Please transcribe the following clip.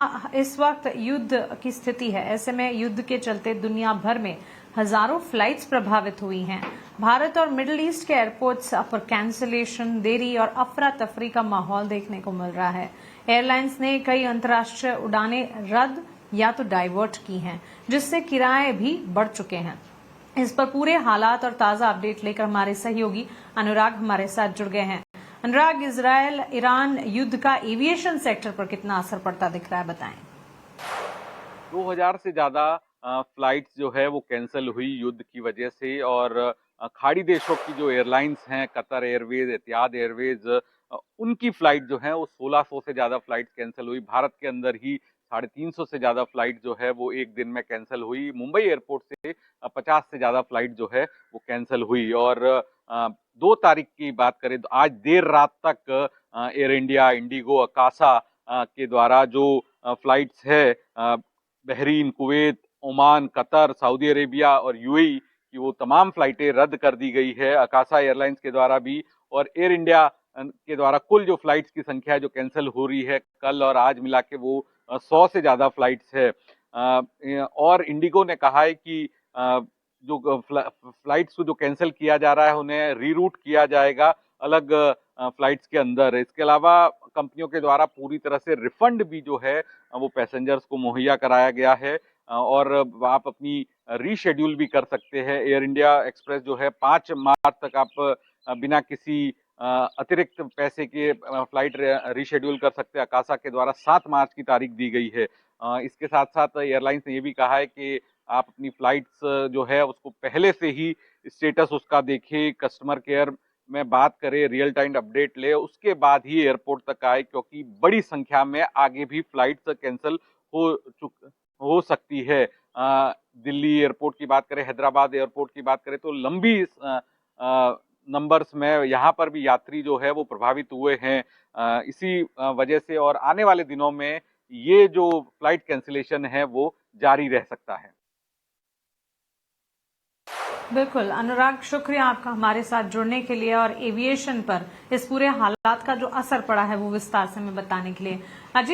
इस वक्त युद्ध की स्थिति है। ऐसे में युद्ध के चलते दुनिया भर में हजारों फ्लाइट्स प्रभावित हुई हैं। भारत और मिडिल ईस्ट के एयरपोर्ट्स पर कैंसिलेशन, देरी और अफरा तफरी का माहौल देखने को मिल रहा है। एयरलाइंस ने कई अंतर्राष्ट्रीय उड़ानें रद्द या तो डाइवर्ट की हैं, जिससे किराए भी बढ़ चुके हैं। इस पर पूरे हालात और ताजा अपडेट लेकर हमारे सहयोगी अनुराग हमारे साथ जुड़ गए हैं। अनुराग, इजरायल ईरान युद्ध का एविएशन सेक्टर पर कितना असर पड़ता दिख रहा है, बताएं। 2000 से ज्यादा फ्लाइट्स जो है वो कैंसिल हुई युद्ध की वजह से, और खाड़ी देशों की जो एयरलाइंस हैं, कतर एयरवेज, एतिहाद एयरवेज, उनकी फ्लाइट जो है वो 1600 से ज्यादा फ्लाइट्स कैंसिल हुई। भारत के अंदर ही 350 से ज्यादा फ्लाइट जो है वो एक दिन में कैंसिल हुई। मुंबई एयरपोर्ट से 50 से ज्यादा फ्लाइट जो है वो कैंसिल हुई। और 2 तारीख की बात करें तो आज देर रात तक एयर इंडिया, इंडिगो, अकासा के द्वारा जो फ्लाइट्स है Bahrain, Kuwait, Oman, Qatar, Saudi Arabia और यूएई की वो तमाम फ्लाइटें रद्द कर दी गई है, अकासा एयरलाइंस के द्वारा भी। और एयर इंडिया के द्वारा कुल जो फ्लाइट्स की संख्या है जो कैंसिल हो रही है कल और आज मिला के वो 100 से ज्यादा फ्लाइट्स है। और इंडिगो ने कहा है कि जो फ्लाइट्स को जो कैंसिल किया जा रहा है उन्हें रीरूट किया जाएगा अलग फ्लाइट्स के अंदर। इसके अलावा कंपनियों के द्वारा पूरी तरह से रिफंड भी जो है वो पैसेंजर्स को मुहैया कराया गया है, और आप अपनी रीशेड्यूल भी कर सकते हैं। एयर इंडिया एक्सप्रेस जो है 5 मार्च तक आप बिना किसी अतिरिक्त पैसे के फ्लाइट रीशेड्यूल कर सकते हैं। अकासा के द्वारा 7 मार्च की तारीख दी गई है। इसके साथ साथ एयरलाइंस ने ये भी कहा है कि आप अपनी फ्लाइट्स जो है उसको पहले से ही स्टेटस उसका देखें, कस्टमर केयर में बात करे, रियल टाइम अपडेट ले, उसके बाद ही एयरपोर्ट तक आए, क्योंकि बड़ी संख्या में आगे भी फ्लाइट्स कैंसिल हो सकती है। दिल्ली एयरपोर्ट की बात करें, हैदराबाद एयरपोर्ट की बात करें तो लंबी नंबर्स में यहाँ पर भी यात्री जो है वो प्रभावित हुए हैं इसी वजह से। और आने वाले दिनों में ये जो फ्लाइट कैंसिलेशन है वो जारी रह सकता है। बिल्कुल अनुराग, शुक्रिया आपका हमारे साथ जुड़ने के लिए और एविएशन पर इस पूरे हालात का जो असर पड़ा है वो विस्तार से हमें बताने के लिए। अजीत